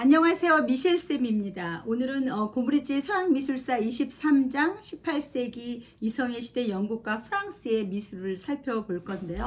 안녕하세요. 미셸쌤입니다. 오늘은 고브리지 서양미술사 23장 18세기 이성의 시대 영국과 프랑스의 미술을 살펴볼 건데요.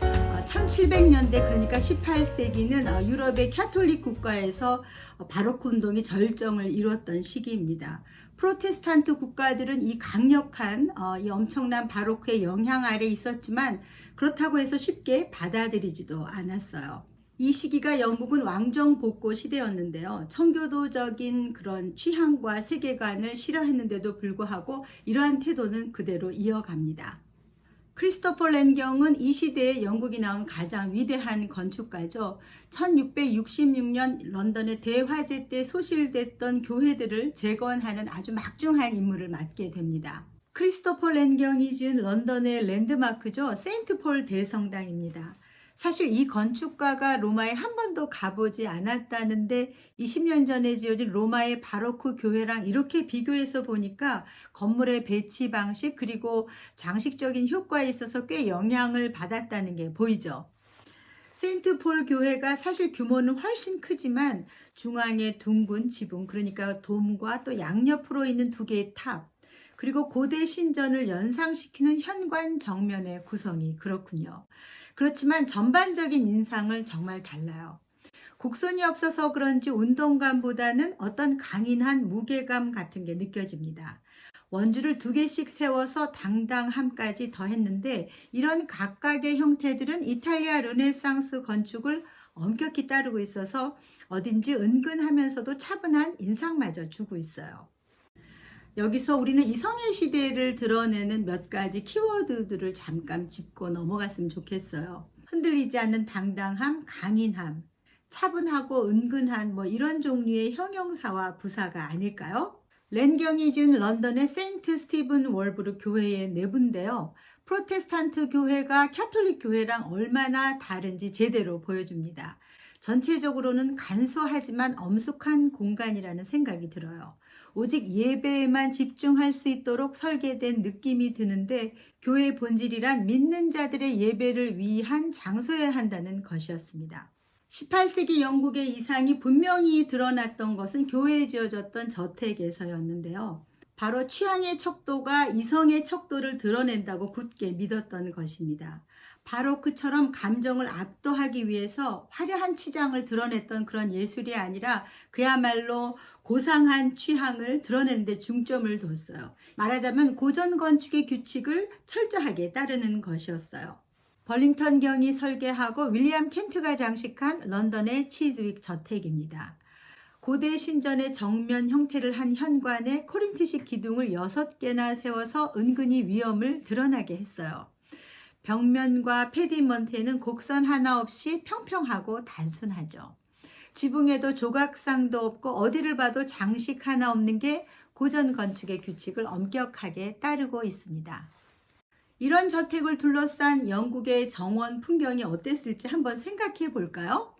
어, 1700년대 그러니까 18세기는 유럽의 캐톨릭 국가에서 바로크 운동이 절정을 이뤘던 시기입니다. 프로테스탄트 국가들은 이 강력한 이 엄청난 바로크의 영향 아래 있었지만 그렇다고 해서 쉽게 받아들이지도 않았어요. 이 시기가 영국은 왕정 복고 시대였는데요. 청교도적인 그런 취향과 세계관을 싫어했는데도 불구하고 이러한 태도는 그대로 이어갑니다. 크리스토퍼 랜경은 이 시대에 영국이 나온 가장 위대한 건축가죠. 1666년 런던의 대화재 때 소실됐던 교회들을 재건하는 아주 막중한 임무를 맡게 됩니다. 크리스토퍼 랜경이 지은 런던의 랜드마크죠. 세인트폴 대성당입니다. 사실 이 건축가가 로마에 한 번도 가보지 않았다는데 20년 전에 지어진 로마의 바로크 교회랑 이렇게 비교해서 보니까 건물의 배치 방식 그리고 장식적인 효과에 있어서 꽤 영향을 받았다는 게 보이죠. 세인트폴 교회가 사실 규모는 훨씬 크지만 중앙에 둥근 지붕 그러니까 돔과 또 양옆으로 있는 두 개의 탑 그리고 고대 신전을 연상시키는 현관 정면의 구성이 그렇군요. 그렇지만 전반적인 인상은 정말 달라요. 곡선이 없어서 그런지 운동감보다는 어떤 강인한 무게감 같은 게 느껴집니다. 원주를 두 개씩 세워서 당당함까지 더했는데 이런 각각의 형태들은 이탈리아 르네상스 건축을 엄격히 따르고 있어서 어딘지 은근하면서도 차분한 인상마저 주고 있어요. 여기서 우리는 이성의 시대를 드러내는 몇 가지 키워드들을 잠깐 짚고 넘어갔으면 좋겠어요. 흔들리지 않는 당당함, 강인함, 차분하고 은근한 이런 종류의 형용사와 부사가 아닐까요? 랜경이 지은 런던의 세인트 스티븐 월브르 교회의 내부인데요. 프로테스탄트 교회가 캐톨릭 교회랑 얼마나 다른지 제대로 보여줍니다. 전체적으로는 간소하지만 엄숙한 공간이라는 생각이 들어요. 오직 예배에만 집중할 수 있도록 설계된 느낌이 드는데 교회의 본질이란 믿는 자들의 예배를 위한 장소여야 한다는 것이었습니다. 18세기 영국의 이상이 분명히 드러났던 것은 교회에 지어졌던 저택에서였는데요. 바로 취향의 척도가 이성의 척도를 드러낸다고 굳게 믿었던 것입니다. 바로크처럼 감정을 압도하기 위해서 화려한 치장을 드러냈던 그런 예술이 아니라 그야말로 고상한 취향을 드러내는 데 중점을 뒀어요. 말하자면 고전 건축의 규칙을 철저하게 따르는 것이었어요. 벌링턴 경이 설계하고 윌리엄 켄트가 장식한 런던의 치즈윅 저택입니다. 고대 신전의 정면 형태를 한 현관에 코린트식 기둥을 6개나 세워서 은근히 위엄을 드러나게 했어요. 벽면과 페디먼트에는 곡선 하나 없이 평평하고 단순하죠. 지붕에도 조각상도 없고 어디를 봐도 장식 하나 없는 게 고전 건축의 규칙을 엄격하게 따르고 있습니다. 이런 저택을 둘러싼 영국의 정원 풍경이 어땠을지 한번 생각해 볼까요?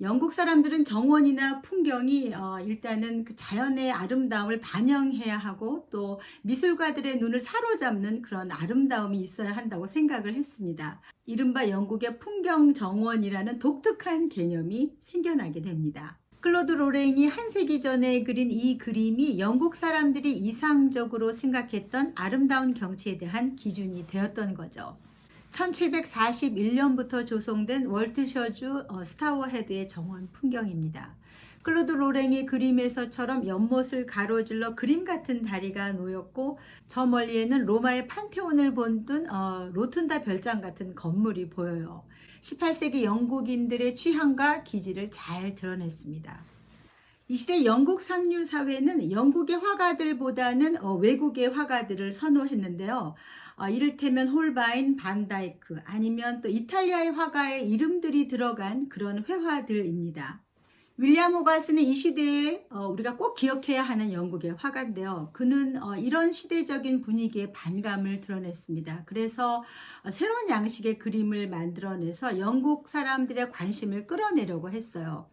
영국 사람들은 정원이나 풍경이 일단은 그 자연의 아름다움을 반영해야 하고 또 미술가들의 눈을 사로잡는 그런 아름다움이 있어야 한다고 생각을 했습니다. 이른바 영국의 풍경 정원이라는 독특한 개념이 생겨나게 됩니다. 클로드 로랭이 한 세기 전에 그린 이 그림이 영국 사람들이 이상적으로 생각했던 아름다운 경치에 대한 기준이 되었던 거죠. 1741년부터 조성된 월트 셔주 스타워 헤드의 정원 풍경입니다. 클로드 로랭의 그림에서처럼 연못을 가로질러 그림 같은 다리가 놓였고 저 멀리에는 로마의 판테온을 본뜬 로툰다 별장 같은 건물이 보여요. 18세기 영국인들의 취향과 기질을 잘 드러냈습니다. 이 시대 영국 상류 사회는 영국의 화가들보다는 외국의 화가들을 선호했는데요. 이를테면 홀바인, 반다이크 아니면 또 이탈리아의 화가의 이름들이 들어간 그런 회화들입니다. 윌리엄 호가스는 이 시대에 우리가 꼭 기억해야 하는 영국의 화가인데요. 그는 이런 시대적인 분위기에 반감을 드러냈습니다. 그래서 새로운 양식의 그림을 만들어내서 영국 사람들의 관심을 끌어내려고 했어요.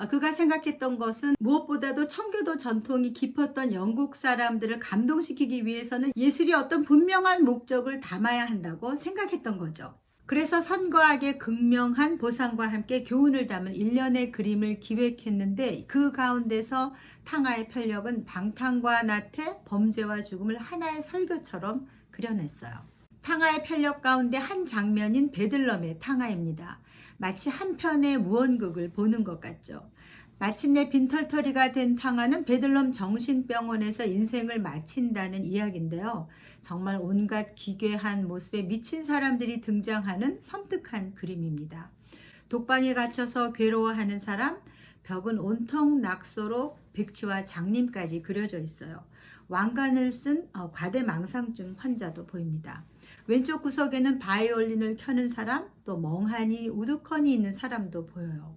그가 생각했던 것은 무엇보다도 청교도 전통이 깊었던 영국 사람들을 감동시키기 위해서는 예술이 어떤 분명한 목적을 담아야 한다고 생각했던 거죠. 그래서 선과악의 극명한 보상과 함께 교훈을 담은 일련의 그림을 기획했는데 그 가운데서 탕하의 편력은 방탕과 나태, 범죄와 죽음을 하나의 설교처럼 그려냈어요. 탕하의 편력 가운데 한 장면인 베들럼의 탕하입니다. 마치 한 편의 무언극을 보는 것 같죠. 마침내 빈털터리가 된 탕하는 베들럼 정신병원에서 인생을 마친다는 이야기인데요. 정말 온갖 기괴한 모습에 미친 사람들이 등장하는 섬뜩한 그림입니다. 독방에 갇혀서 괴로워하는 사람, 벽은 온통 낙서로 백치와 장님까지 그려져 있어요. 왕관을 쓴 과대망상증 환자도 보입니다. 왼쪽 구석에는 바이올린을 켜는 사람, 또 멍하니 우두커니 있는 사람도 보여요.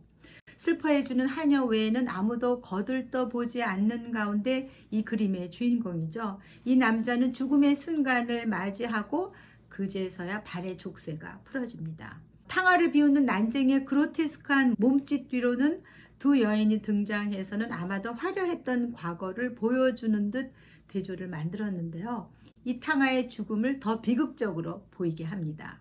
슬퍼해주는 하녀 외에는 아무도 거들떠 보지 않는 가운데 이 그림의 주인공이죠. 이 남자는 죽음의 순간을 맞이하고 그제서야 발의 족쇄가 풀어집니다. 탕화를 비우는 난쟁이의 그로테스크한 몸짓 뒤로는 두 여인이 등장해서는 아마도 화려했던 과거를 보여주는 듯 대조를 만들었는데요. 이 탕화의 죽음을 더 비극적으로 보이게 합니다.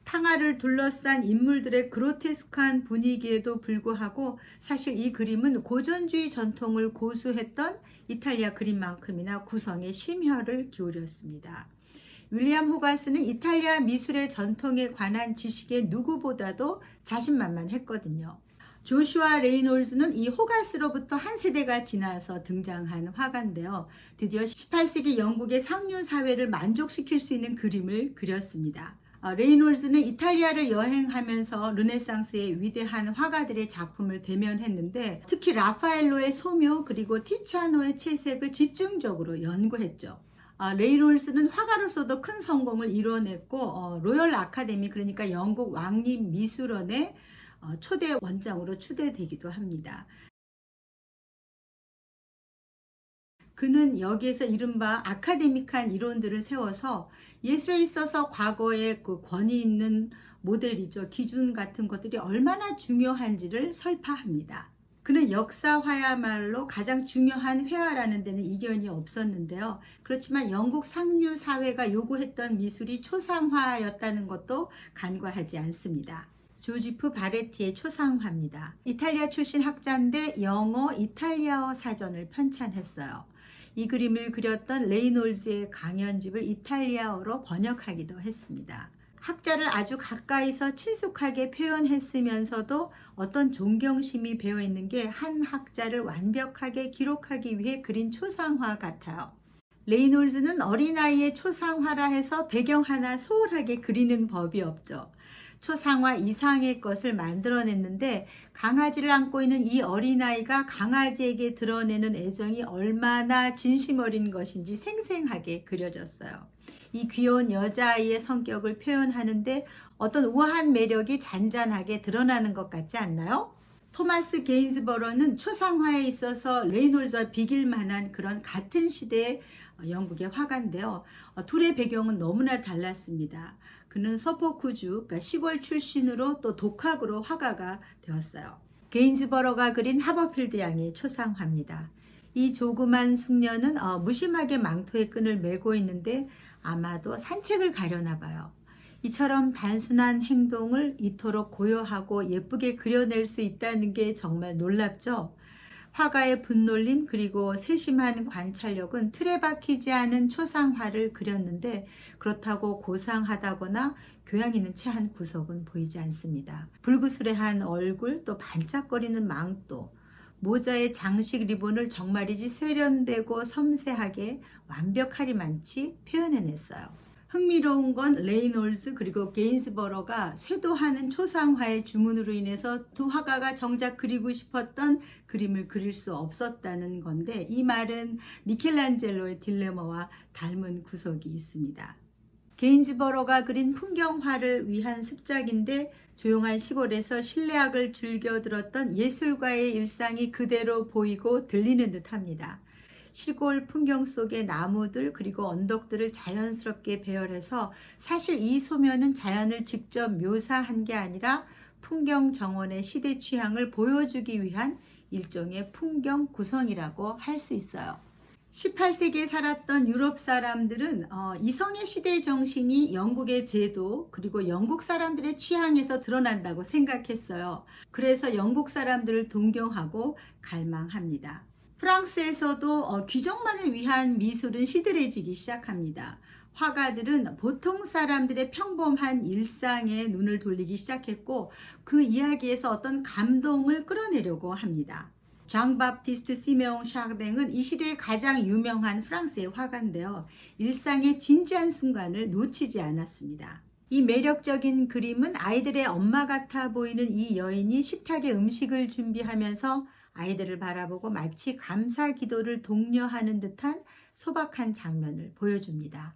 탕하를 둘러싼 인물들의 그로테스크한 분위기에도 불구하고 사실 이 그림은 고전주의 전통을 고수했던 이탈리아 그림만큼이나 구성에 심혈을 기울였습니다. 윌리엄 호가스는 이탈리아 미술의 전통에 관한 지식에 누구보다도 자신만만했거든요. 조슈아 레이놀즈는 이 호가스로부터 한 세대가 지나서 등장한 화가인데요. 드디어 18세기 영국의 상류 사회를 만족시킬 수 있는 그림을 그렸습니다. 레이놀즈는 이탈리아를 여행하면서 르네상스의 위대한 화가들의 작품을 대면했는데 특히 라파엘로의 소묘 그리고 티치아노의 채색을 집중적으로 연구했죠. 레이놀즈는 화가로서도 큰 성공을 이뤄냈고 로열 아카데미 그러니까 영국 왕립미술원의 초대 원장으로 추대되기도 합니다. 그는 여기에서 이른바 아카데믹한 이론들을 세워서 예술에 있어서 과거의 그 권위 있는 모델이죠. 기준 같은 것들이 얼마나 중요한지를 설파합니다. 그는 역사화야말로 가장 중요한 회화라는 데는 이견이 없었는데요. 그렇지만 영국 상류 사회가 요구했던 미술이 초상화였다는 것도 간과하지 않습니다. 조지프 바레티의 초상화입니다. 이탈리아 출신 학자인데 영어, 이탈리아어 사전을 편찬했어요. 이 그림을 그렸던 레이놀즈의 강연집을 이탈리아어로 번역하기도 했습니다. 학자를 아주 가까이서 친숙하게 표현했으면서도 어떤 존경심이 배어있는 게 한 학자를 완벽하게 기록하기 위해 그린 초상화 같아요. 레이놀즈는 어린아이의 초상화라 해서 배경 하나 소홀하게 그리는 법이 없죠. 초상화 이상의 것을 만들어냈는데 강아지를 안고 있는 이 어린아이가 강아지에게 드러내는 애정이 얼마나 진심 어린 것인지 생생하게 그려졌어요. 이 귀여운 여자아이의 성격을 표현하는데 어떤 우아한 매력이 잔잔하게 드러나는 것 같지 않나요? 토마스 게인스버러는 초상화에 있어서 레이놀즈와 비길 만한 그런 같은 시대의 영국의 화가인데요. 둘의 배경은 너무나 달랐습니다. 그는 서포크주, 그러니까 시골 출신으로 또 독학으로 화가가 되었어요. 게인즈버러가 그린 하버필드 양의 초상화입니다. 이 조그만 숙녀는 무심하게 망토의 끈을 메고 있는데 아마도 산책을 가려나 봐요. 이처럼 단순한 행동을 이토록 고요하고 예쁘게 그려낼 수 있다는 게 정말 놀랍죠? 화가의 분놀림 그리고 세심한 관찰력은 틀에 박히지 않은 초상화를 그렸는데 그렇다고 고상하다거나 교양 있는 채 한 구석은 보이지 않습니다. 불구스레한 얼굴, 또 반짝거리는 망토, 모자의 장식 리본을 정말이지 세련되고 섬세하게 완벽하리만치 표현해냈어요. 흥미로운 건 레이놀즈 그리고 게인스버러가 쇄도하는 초상화의 주문으로 인해서 두 화가가 정작 그리고 싶었던 그림을 그릴 수 없었다는 건데 이 말은 미켈란젤로의 딜레마와 닮은 구석이 있습니다. 게인즈버러가 그린 풍경화를 위한 습작인데 조용한 시골에서 실내악을 즐겨 들었던 예술가의 일상이 그대로 보이고 들리는 듯합니다. 시골 풍경 속의 나무들 그리고 언덕들을 자연스럽게 배열해서 사실 이 소묘는 자연을 직접 묘사한 게 아니라 풍경 정원의 시대 취향을 보여주기 위한 일종의 풍경 구성이라고 할 수 있어요. 18세기에 살았던 유럽 사람들은 이성의 시대 정신이 영국의 제도 그리고 영국 사람들의 취향에서 드러난다고 생각했어요. 그래서 영국 사람들을 동경하고 갈망합니다. 프랑스에서도 귀족만을 위한 미술은 시들해지기 시작합니다. 화가들은 보통 사람들의 평범한 일상에 눈을 돌리기 시작했고 그 이야기에서 어떤 감동을 끌어내려고 합니다. 장 바프티스트 시메옹 샤르댕은 이 시대의 가장 유명한 프랑스의 화가인데요. 일상의 진지한 순간을 놓치지 않았습니다. 이 매력적인 그림은 아이들의 엄마 같아 보이는 이 여인이 식탁에 음식을 준비하면서 아이들을 바라보고 마치 감사 기도를 독려하는 듯한 소박한 장면을 보여줍니다.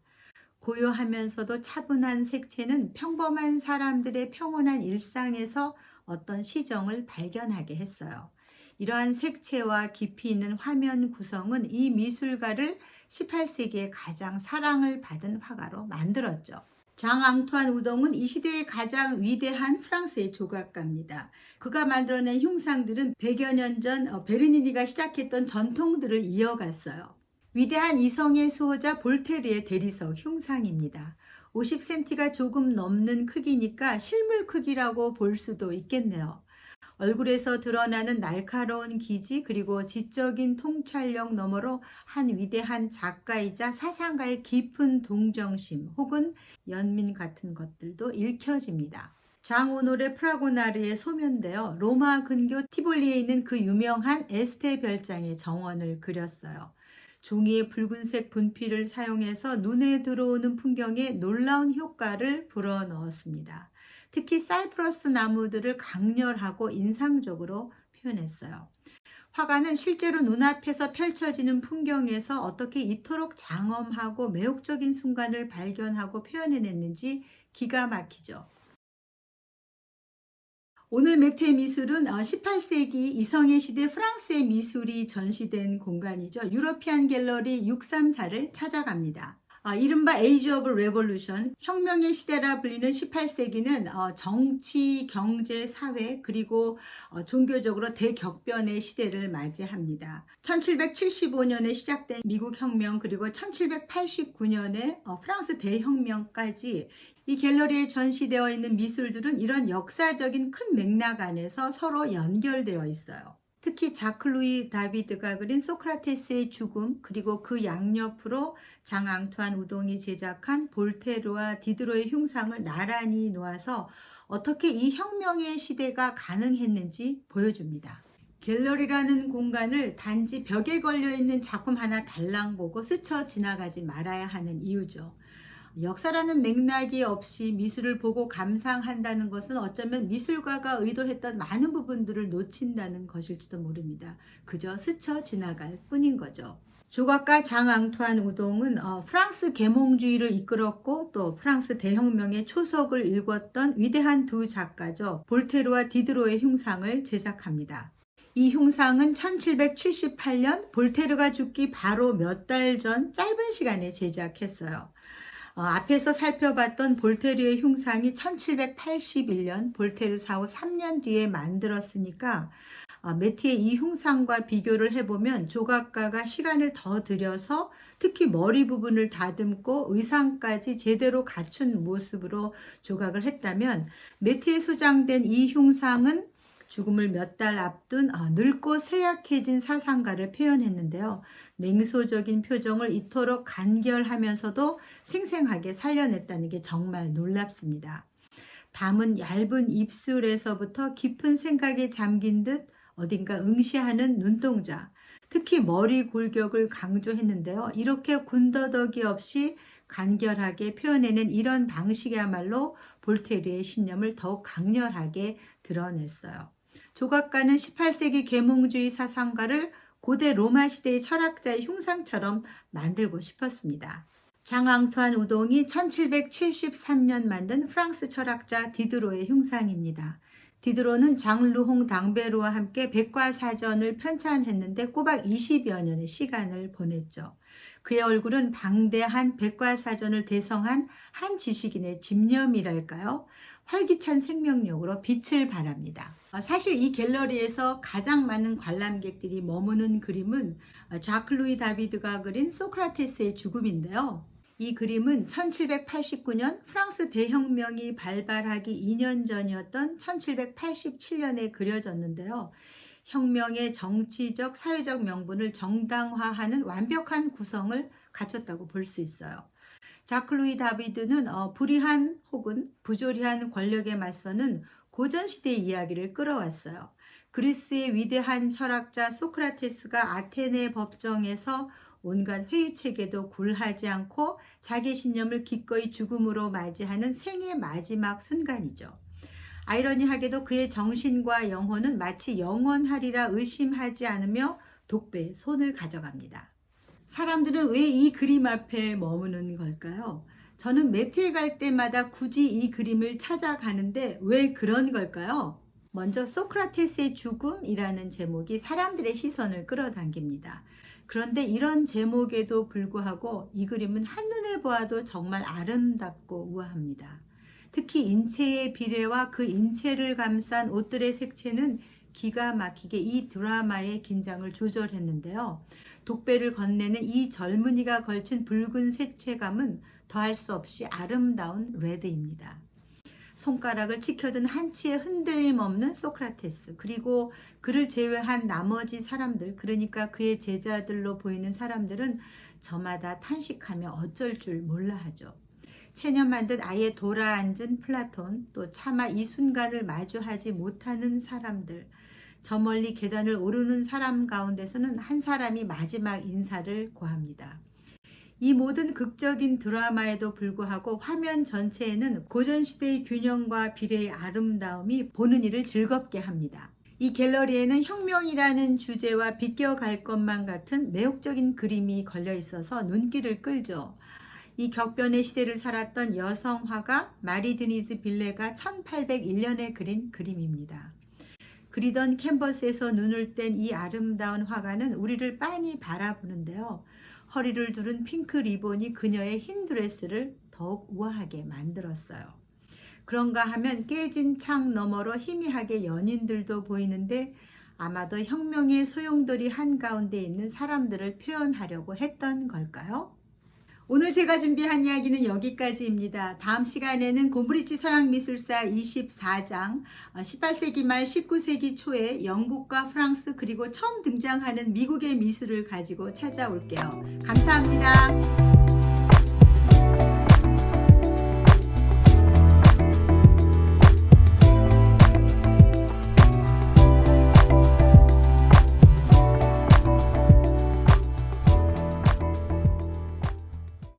고요하면서도 차분한 색채는 평범한 사람들의 평온한 일상에서 어떤 시정을 발견하게 했어요. 이러한 색채와 깊이 있는 화면 구성은 이 미술가를 18세기에 가장 사랑을 받은 화가로 만들었죠. 장 앙투안 우동은 이 시대의 가장 위대한 프랑스의 조각가입니다. 그가 만들어낸 흉상들은 100여 년 전 베르니니가 시작했던 전통들을 이어갔어요. 위대한 이성의 수호자 볼테르의 대리석 흉상입니다. 50cm가 조금 넘는 크기니까 실물 크기라고 볼 수도 있겠네요. 얼굴에서 드러나는 날카로운 기지 그리고 지적인 통찰력 너머로 한 위대한 작가이자 사상가의 깊은 동정심 혹은 연민 같은 것들도 읽혀집니다. 장 오노레 프라고나르의 소묘인데요. 로마 근교 티볼리에 있는 그 유명한 에스테 별장의 정원을 그렸어요. 종이의 붉은색 분필을 사용해서 눈에 들어오는 풍경에 놀라운 효과를 불어넣었습니다. 특히 사이프러스 나무들을 강렬하고 인상적으로 표현했어요. 화가는 실제로 눈앞에서 펼쳐지는 풍경에서 어떻게 이토록 장엄하고 매혹적인 순간을 발견하고 표현해냈는지 기가 막히죠. 오늘 매트의 미술은 18세기 이성의 시대 프랑스의 미술이 전시된 공간이죠. 유러피안 갤러리 634를 찾아갑니다. 이른바 Age of Revolution, 혁명의 시대라 불리는 18세기는 정치, 경제, 사회 그리고 종교적으로 대격변의 시대를 맞이합니다. 1775년에 시작된 미국 혁명 그리고 1789년에 프랑스 대혁명까지 이 갤러리에 전시되어 있는 미술들은 이런 역사적인 큰 맥락 안에서 서로 연결되어 있어요. 특히 자크 루이 다비드가 그린 소크라테스의 죽음 그리고 그 양옆으로 장 앙투안 우동이 제작한 볼테르와 디드로의 흉상을 나란히 놓아서 어떻게 이 혁명의 시대가 가능했는지 보여줍니다. 갤러리라는 공간을 단지 벽에 걸려있는 작품 하나 달랑 보고 스쳐 지나가지 말아야 하는 이유죠. 역사라는 맥락이 없이 미술을 보고 감상한다는 것은 어쩌면 미술가가 의도했던 많은 부분들을 놓친다는 것일지도 모릅니다. 그저 스쳐 지나갈 뿐인 거죠. 조각가 장 앙투안 우동은 프랑스 계몽주의를 이끌었고 또 프랑스 대혁명의 초석을 읽었던 위대한 두 작가죠. 볼테르와 디드로의 흉상을 제작합니다. 이 흉상은 1778년 볼테르가 죽기 바로 몇 달 전 짧은 시간에 제작했어요. 앞에서 살펴봤던 볼테르의 흉상이 1781년 볼테르 사후 3년 뒤에 만들었으니까 매티의 이 흉상과 비교를 해보면 조각가가 시간을 더 들여서 특히 머리 부분을 다듬고 의상까지 제대로 갖춘 모습으로 조각을 했다면 매티에 소장된 이 흉상은 죽음을 몇 달 앞둔 늙고 쇠약해진 사상가를 표현했는데요. 냉소적인 표정을 이토록 간결하면서도 생생하게 살려냈다는 게 정말 놀랍습니다. 담은 얇은 입술에서부터 깊은 생각에 잠긴 듯 어딘가 응시하는 눈동자, 특히 머리 골격을 강조했는데요. 이렇게 군더더기 없이 간결하게 표현해낸 이런 방식이야말로 볼테르의 신념을 더욱 강렬하게 드러냈어요. 조각가는 18세기 계몽주의 사상가를 고대 로마 시대의 철학자의 흉상처럼 만들고 싶었습니다. 장 앙투안 우동이 1773년 만든 프랑스 철학자 디드로의 흉상입니다. 디드로는 장르홍 당베르와 함께 백과사전을 편찬했는데 꼬박 20여 년의 시간을 보냈죠. 그의 얼굴은 방대한 백과사전을 대성한 한 지식인의 집념이랄까요? 활기찬 생명력으로 빛을 발합니다. 사실 이 갤러리에서 가장 많은 관람객들이 머무는 그림은 자크 루이 다비드가 그린 소크라테스의 죽음인데요. 이 그림은 1789년 프랑스 대혁명이 발발하기 2년 전이었던 1787년에 그려졌는데요. 혁명의 정치적, 사회적 명분을 정당화하는 완벽한 구성을 갖췄다고 볼 수 있어요. 자크 루이 다비드는 불의한 혹은 부조리한 권력에 맞서는 고전시대의 이야기를 끌어왔어요. 그리스의 위대한 철학자 소크라테스가 아테네 법정에서 온갖 회유책에도 굴하지 않고 자기 신념을 기꺼이 죽음으로 맞이하는 생의 마지막 순간이죠. 아이러니하게도 그의 정신과 영혼은 마치 영원하리라 의심하지 않으며 독배의 손을 가져갑니다. 사람들은 왜 이 그림 앞에 머무는 걸까요? 저는 매트에 갈 때마다 굳이 이 그림을 찾아가는데 왜 그런 걸까요? 먼저 소크라테스의 죽음이라는 제목이 사람들의 시선을 끌어당깁니다. 그런데 이런 제목에도 불구하고 이 그림은 한눈에 보아도 정말 아름답고 우아합니다. 특히 인체의 비례와 그 인체를 감싼 옷들의 색채는 기가 막히게 이 드라마의 긴장을 조절했는데요. 독배를 건네는 이 젊은이가 걸친 붉은 색채감은 더할 수 없이 아름다운 레드입니다. 손가락을 치켜든 한치의 흔들림 없는 소크라테스, 그리고 그를 제외한 나머지 사람들, 그러니까 그의 제자들로 보이는 사람들은 저마다 탄식하며 어쩔 줄 몰라 하죠. 체념한 듯 아예 돌아앉은 플라톤, 또 차마 이 순간을 마주하지 못하는 사람들, 저 멀리 계단을 오르는 사람 가운데서는 한 사람이 마지막 인사를 고합니다. 이 모든 극적인 드라마에도 불구하고 화면 전체에는 고전시대의 균형과 비례의 아름다움이 보는 이를 즐겁게 합니다. 이 갤러리에는 혁명이라는 주제와 비껴갈 것만 같은 매혹적인 그림이 걸려 있어서 눈길을 끌죠. 이 격변의 시대를 살았던 여성 화가 마리 드니즈 빌레가 1801년에 그린 그림입니다. 그리던 캔버스에서 눈을 뗀 이 아름다운 화가는 우리를 빤히 바라보는데요. 허리를 두른 핑크 리본이 그녀의 흰 드레스를 더욱 우아하게 만들었어요. 그런가 하면 깨진 창 너머로 희미하게 연인들도 보이는데 아마도 혁명의 소용돌이 한가운데 있는 사람들을 표현하려고 했던 걸까요? 오늘 제가 준비한 이야기는 여기까지입니다. 다음 시간에는 곰브리지 서양미술사 24장, 18세기 말 19세기 초에 영국과 프랑스 그리고 처음 등장하는 미국의 미술을 가지고 찾아올게요. 감사합니다.